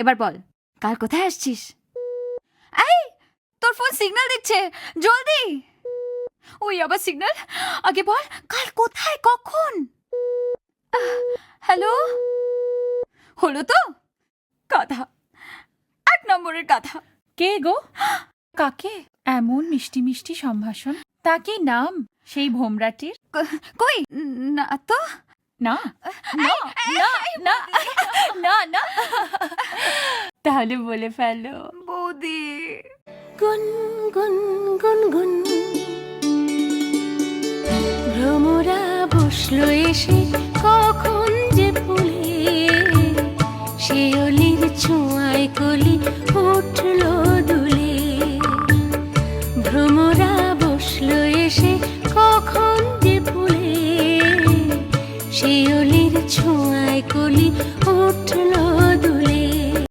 এবার বল, কাল কোথায় আসছিস? এই, তোর ফোন সিগন্যাল দিচ্ছে, জলদি। ওই আবার সিগন্যাল। আগে বল, কাল কোথায়, কখন? হ্যালো, হলো তো? গাধা, 8 নম্বরের গাধা। কে গো? কাকে এমন মিষ্টি মিষ্টি সম্ভাষণ? তা কি নাম সেই ভোমরাটির? কই না তো। না না না না না না, তাহলে বলে ফেলো। বৌদি। গুন গুন গুন গুন, ভ্রমরা বসলো এসে কখন যে ফুলে, শিউলির ছোঁয়ায় কলি উঠল